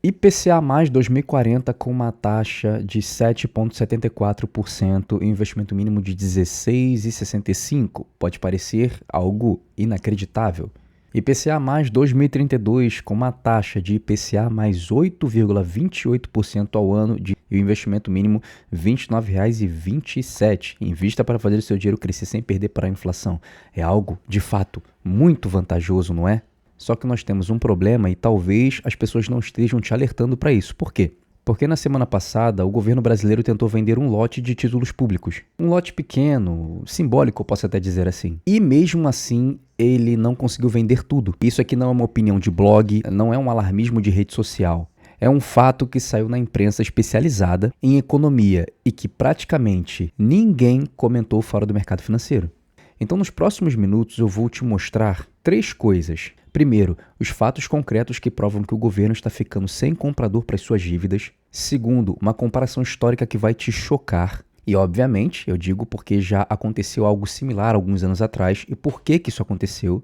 IPCA mais 2040 com uma taxa de 7,74% e um investimento mínimo de 16,65%. Pode parecer algo inacreditável. IPCA mais 2032 com uma taxa de IPCA mais 8,28% ao ano e o investimento mínimo R$ 29,27. Invista para fazer o seu dinheiro crescer sem perder para a inflação. É algo, de fato, muito vantajoso, não é? Só que nós temos um problema e talvez as pessoas não estejam te alertando para isso. Por quê? Porque na semana passada o governo brasileiro tentou vender um lote de títulos públicos. Um lote pequeno, simbólico, eu posso até dizer assim. E mesmo assim ele não conseguiu vender tudo. Isso aqui não é uma opinião de blog, não é um alarmismo de rede social. É um fato que saiu na imprensa especializada em economia e que praticamente ninguém comentou fora do mercado financeiro. Então, nos próximos minutos eu vou te mostrar 3 coisas. Primeiro, os fatos concretos que provam que o governo está ficando sem comprador para as suas dívidas. Segundo, uma comparação histórica que vai te chocar. E, obviamente, eu digo porque já aconteceu algo similar alguns anos atrás e por que isso aconteceu.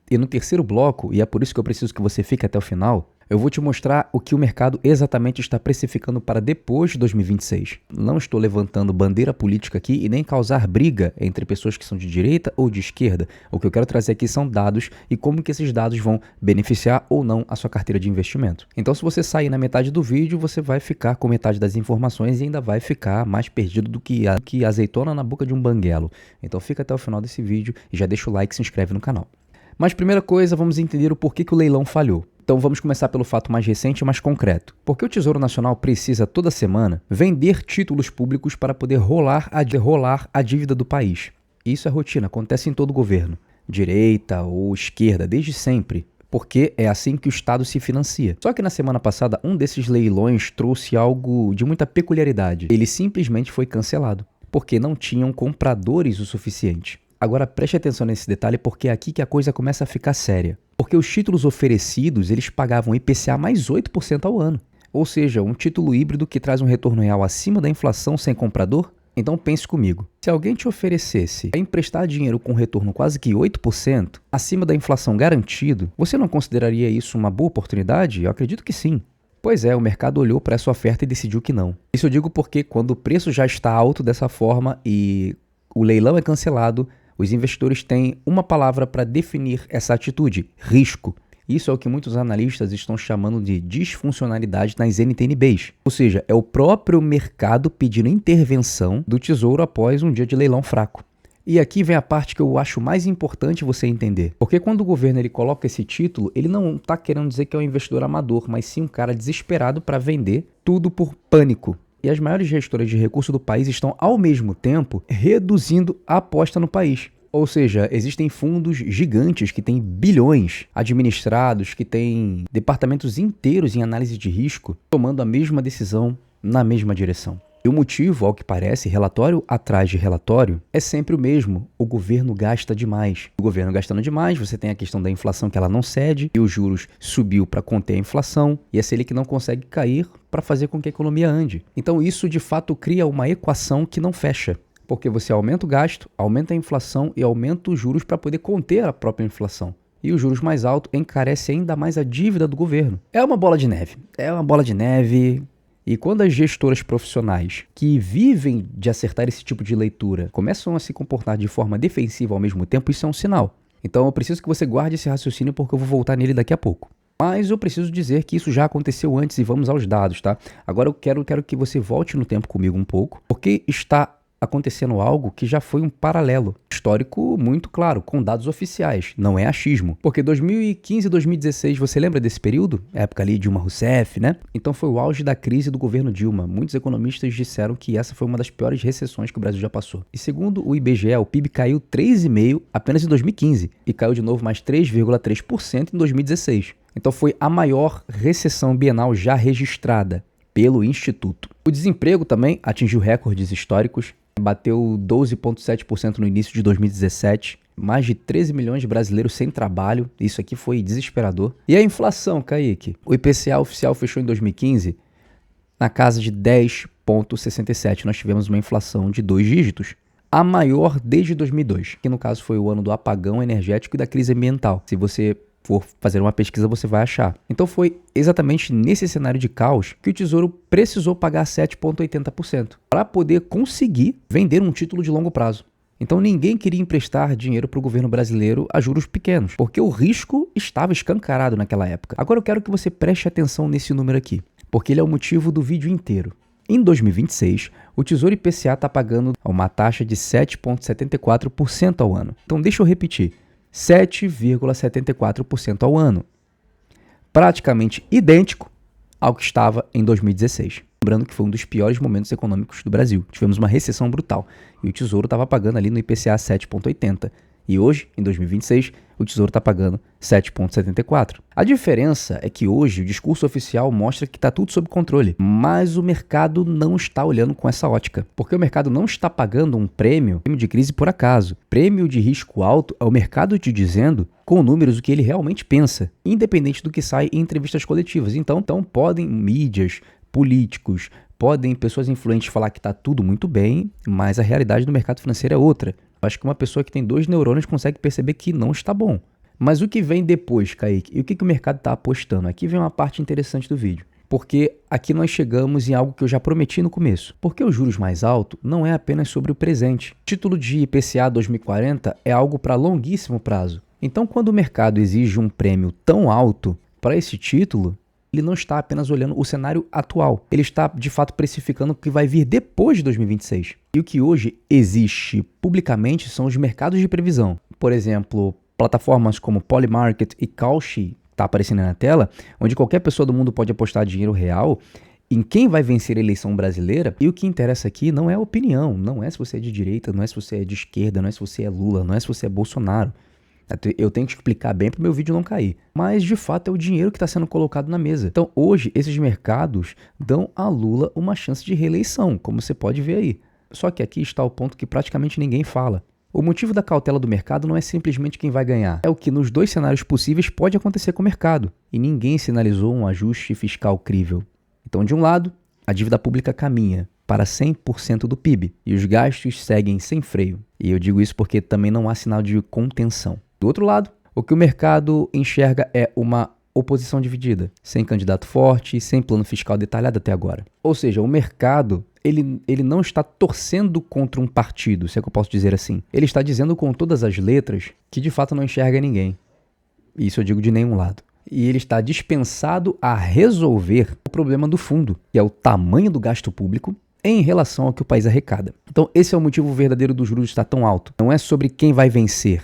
E no terceiro bloco, e é por isso que eu preciso que você fique até o final, eu vou te mostrar o que o mercado exatamente está precificando para depois de 2026. Não estou levantando bandeira política aqui e nem causar briga entre pessoas que são de direita ou de esquerda. O que eu quero trazer aqui são dados e como que esses dados vão beneficiar ou não a sua carteira de investimento. Então, se você sair na metade do vídeo, você vai ficar com metade das informações e ainda vai ficar mais perdido do que azeitona na boca de um banguelo. Então, fica até o final desse vídeo e já deixa o like e se inscreve no canal. Mas primeira coisa, vamos entender o porquê que o leilão falhou. Então vamos começar pelo fato mais recente e mais concreto. Porque o Tesouro Nacional precisa toda semana vender títulos públicos para poder rolar a dívida do país. Isso é rotina, acontece em todo governo, direita ou esquerda, desde sempre. Porque é assim que o Estado se financia. Só que na semana passada, um desses leilões trouxe algo de muita peculiaridade. Ele simplesmente foi cancelado, porque não tinham compradores o suficiente. Agora preste atenção nesse detalhe porque é aqui que a coisa começa a ficar séria. Porque os títulos oferecidos, eles pagavam IPCA mais 8% ao ano. Ou seja, um título híbrido que traz um retorno real acima da inflação sem comprador? Então pense comigo. Se alguém te oferecesse a emprestar dinheiro com retorno quase que 8%, acima da inflação garantido, você não consideraria isso uma boa oportunidade? Eu acredito que sim. Pois é, o mercado olhou para essa oferta e decidiu que não. Isso eu digo porque quando o preço já está alto dessa forma e o leilão é cancelado, os investidores têm uma palavra para definir essa atitude: risco. Isso é o que muitos analistas estão chamando de disfuncionalidade nas NTNBs. Ou seja, é o próprio mercado pedindo intervenção do Tesouro após um dia de leilão fraco. E aqui vem a parte que eu acho mais importante você entender. Porque quando o governo ele coloca esse título, ele não está querendo dizer que é um investidor amador, mas sim um cara desesperado para vender tudo por pânico. E as maiores gestoras de recursos do país estão, ao mesmo tempo, reduzindo a aposta no país. Ou seja, existem fundos gigantes que têm bilhões administrados, que têm departamentos inteiros em análise de risco, tomando a mesma decisão na mesma direção. E o motivo, ao que parece, relatório atrás de relatório, é sempre o mesmo: o governo gasta demais. O governo gastando demais, você tem a questão da inflação que ela não cede, e os juros subiu para conter a inflação, e a Selic não consegue cair para fazer com que a economia ande. Então isso de fato cria uma equação que não fecha, porque você aumenta o gasto, aumenta a inflação e aumenta os juros para poder conter a própria inflação. E os juros mais altos encarece ainda mais a dívida do governo. É uma bola de neve. E quando as gestoras profissionais que vivem de acertar esse tipo de leitura começam a se comportar de forma defensiva ao mesmo tempo, isso é um sinal. Então eu preciso que você guarde esse raciocínio porque eu vou voltar nele daqui a pouco. Mas eu preciso dizer que isso já aconteceu antes e vamos aos dados, tá? Agora eu quero que você volte no tempo comigo um pouco, porque está acontecendo algo que já foi um paralelo histórico muito claro, com dados oficiais, não é achismo. Porque 2015 e 2016, você lembra desse período? Época ali de Dilma Rousseff, né? Então foi o auge da crise do governo Dilma. Muitos economistas disseram que essa foi uma das piores recessões que o Brasil já passou. E segundo o IBGE, o PIB caiu 3,5% apenas em 2015 e caiu de novo mais 3,3% em 2016. Então foi a maior recessão bienal já registrada pelo Instituto. O desemprego também atingiu recordes históricos. Bateu 12,7% no início de 2017, mais de 13 milhões de brasileiros sem trabalho, isso aqui foi desesperador. E a inflação, Kaique? O IPCA oficial fechou em 2015 na casa de 10,67%, nós tivemos uma inflação de 2 dígitos, a maior desde 2002, que no caso foi o ano do apagão energético e da crise ambiental. Se você for fazer uma pesquisa, você vai achar. Então foi exatamente nesse cenário de caos que o Tesouro precisou pagar 7,80% para poder conseguir vender um título de longo prazo. Então ninguém queria emprestar dinheiro para o governo brasileiro a juros pequenos, porque o risco estava escancarado naquela época. Agora eu quero que você preste atenção nesse número aqui, porque ele é o motivo do vídeo inteiro. Em 2026, o Tesouro IPCA está pagando uma taxa de 7,74% ao ano. Então deixa eu repetir, 7,74% ao ano. Praticamente idêntico ao que estava em 2016. Lembrando que foi um dos piores momentos econômicos do Brasil. Tivemos uma recessão brutal e o Tesouro estava pagando ali no IPCA 7,80%. E hoje, em 2026, o Tesouro está pagando 7,74%. A diferença é que hoje o discurso oficial mostra que está tudo sob controle, mas o mercado não está olhando com essa ótica, porque o mercado não está pagando um prêmio de crise por acaso. Prêmio de risco alto é o mercado te dizendo com números o que ele realmente pensa, independente do que sai em entrevistas coletivas. Então podem mídias, políticos, podem pessoas influentes falar que está tudo muito bem, mas a realidade do mercado financeiro é outra. Acho que uma pessoa que tem 2 neurônios consegue perceber que não está bom. Mas o que vem depois, Kaique? E o que o mercado está apostando? Aqui vem uma parte interessante do vídeo. Porque aqui nós chegamos em algo que eu já prometi no começo. Porque os juros mais altos não é apenas sobre o presente. Título de IPCA 2040 é algo para longuíssimo prazo. Então, quando o mercado exige um prêmio tão alto para esse título, ele não está apenas olhando o cenário atual. Ele está, de fato, precificando o que vai vir depois de 2026. E o que hoje existe publicamente são os mercados de previsão. Por exemplo, plataformas como Polymarket e Kalshi, está aparecendo na tela, onde qualquer pessoa do mundo pode apostar dinheiro real em quem vai vencer a eleição brasileira. E o que interessa aqui não é a opinião, não é se você é de direita, não é se você é de esquerda, não é se você é Lula, não é se você é Bolsonaro. Eu tenho que explicar bem para o meu vídeo não cair. Mas, de fato, é o dinheiro que está sendo colocado na mesa. Então, hoje, esses mercados dão a Lula uma chance de reeleição, como você pode ver aí. Só que aqui está o ponto que praticamente ninguém fala. O motivo da cautela do mercado não é simplesmente quem vai ganhar. É o que nos 2 cenários possíveis pode acontecer com o mercado. E ninguém sinalizou um ajuste fiscal crível. Então, de um lado, a dívida pública caminha para 100% do PIB. E os gastos seguem sem freio. E eu digo isso porque também não há sinal de contenção. Do outro lado, o que o mercado enxerga é uma oposição dividida, sem candidato forte e sem plano fiscal detalhado até agora. Ou seja, o mercado ele não está torcendo contra um partido, se é que eu posso dizer assim. Ele está dizendo com todas as letras que de fato não enxerga ninguém. Isso eu digo de nenhum lado. E ele está dispensado a resolver o problema do fundo, que é o tamanho do gasto público em relação ao que o país arrecada. Então esse é o motivo verdadeiro dos juros estar tão alto. Não é sobre quem vai vencer.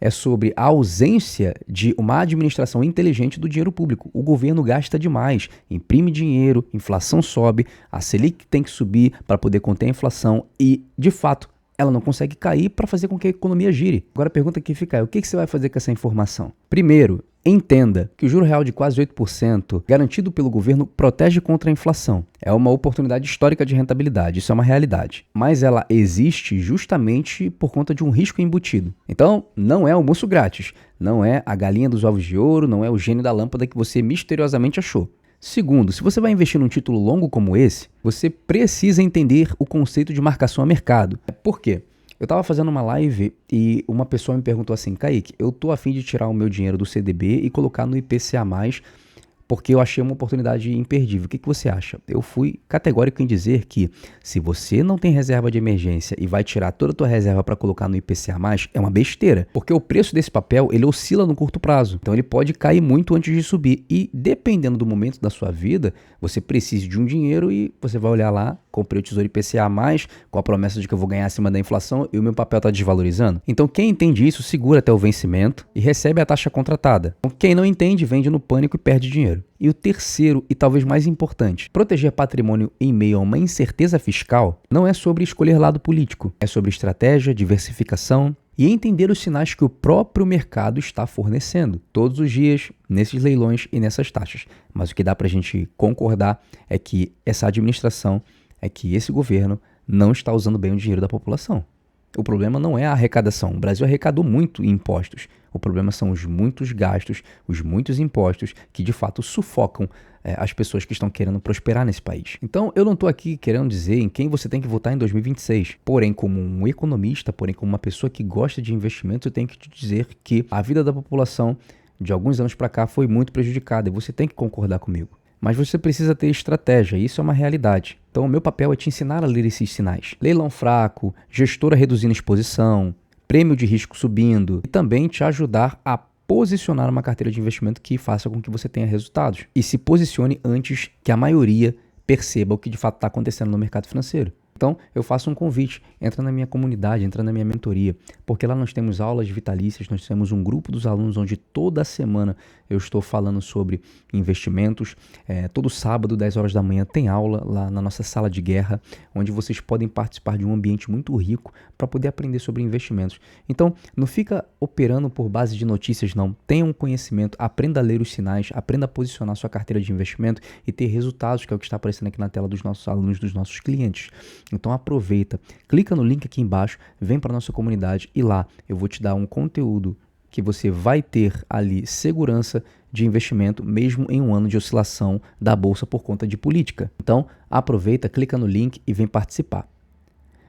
É sobre a ausência de uma administração inteligente do dinheiro público. O governo gasta demais, imprime dinheiro, inflação sobe, a Selic tem que subir para poder conter a inflação e, de fato, ela não consegue cair para fazer com que a economia gire. Agora a pergunta que fica é, o que você vai fazer com essa informação? Primeiro, entenda que o juro real de quase 8% garantido pelo governo protege contra a inflação. É uma oportunidade histórica de rentabilidade, isso é uma realidade. Mas ela existe justamente por conta de um risco embutido. Então, não é almoço grátis, não é a galinha dos ovos de ouro, não é o gênio da lâmpada que você misteriosamente achou. Segundo, se você vai investir num título longo como esse, você precisa entender o conceito de marcação a mercado. Por quê? Eu estava fazendo uma live e uma pessoa me perguntou assim, Kaique, eu tô a fim de tirar o meu dinheiro do CDB e colocar no IPCA+, porque eu achei uma oportunidade imperdível. O que você acha? Eu fui categórico em dizer que se você não tem reserva de emergência e vai tirar toda a tua reserva para colocar no IPCA+, é uma besteira, porque o preço desse papel ele oscila no curto prazo. Então ele pode cair muito antes de subir e dependendo do momento da sua vida, você precisa de um dinheiro e você vai olhar lá, comprei o Tesouro IPCA+, com a promessa de que eu vou ganhar acima da inflação e o meu papel está desvalorizando. Então quem entende isso, segura até o vencimento e recebe a taxa contratada. Então, quem não entende, vende no pânico e perde dinheiro. E o terceiro, e talvez mais importante, proteger patrimônio em meio a uma incerteza fiscal não é sobre escolher lado político, é sobre estratégia, diversificação e entender os sinais que o próprio mercado está fornecendo todos os dias, nesses leilões e nessas taxas. Mas o que dá para a gente concordar é que essa administração, é que esse governo não está usando bem o dinheiro da população. O problema não é a arrecadação. O Brasil arrecadou muito em impostos. O problema são os muitos gastos, os muitos impostos que de fato sufocam as pessoas que estão querendo prosperar nesse país. Então eu não estou aqui querendo dizer em quem você tem que votar em 2026. Porém, como um economista, porém como uma pessoa que gosta de investimentos, eu tenho que te dizer que a vida da população de alguns anos para cá foi muito prejudicada, e você tem que concordar comigo. Mas você precisa ter estratégia, isso é uma realidade. Então o meu papel é te ensinar a ler esses sinais. Leilão fraco, gestora reduzindo exposição, prêmio de risco subindo, e também te ajudar a posicionar uma carteira de investimento que faça com que você tenha resultados. E se posicione antes que a maioria perceba o que de fato está acontecendo no mercado financeiro. Então, eu faço um convite, entra na minha comunidade, entra na minha mentoria, porque lá nós temos aulas vitalícias, nós temos um grupo dos alunos onde toda semana eu estou falando sobre investimentos. Todo sábado, 10 horas da manhã, tem aula lá na nossa sala de guerra, onde vocês podem participar de um ambiente muito rico para poder aprender sobre investimentos. Então, não fica operando por base de notícias, não. Tenha um conhecimento, aprenda a ler os sinais, aprenda a posicionar sua carteira de investimento e ter resultados, que é o que está aparecendo aqui na tela dos nossos alunos, dos nossos clientes. Então aproveita, clica no link aqui embaixo, vem para a nossa comunidade e lá eu vou te dar um conteúdo que você vai ter ali segurança de investimento mesmo em um ano de oscilação da bolsa por conta de política. Então aproveita, clica no link e vem participar.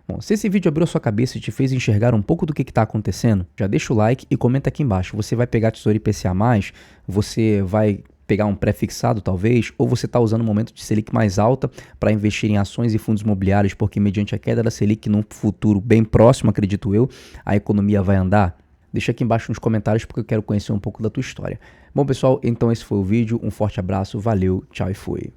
Bom, se esse vídeo abriu a sua cabeça e te fez enxergar um pouco do que está acontecendo, já deixa o like e comenta aqui embaixo. Você vai pegar Tesouro IPCA+, você vai pegar um pré-fixado talvez, ou você está usando um momento de Selic mais alta para investir em ações e fundos imobiliários, porque mediante a queda da Selic num futuro bem próximo, acredito eu, a economia vai andar? Deixa aqui embaixo nos comentários porque eu quero conhecer um pouco da tua história. Bom pessoal, então esse foi o vídeo, um forte abraço, valeu, tchau e fui.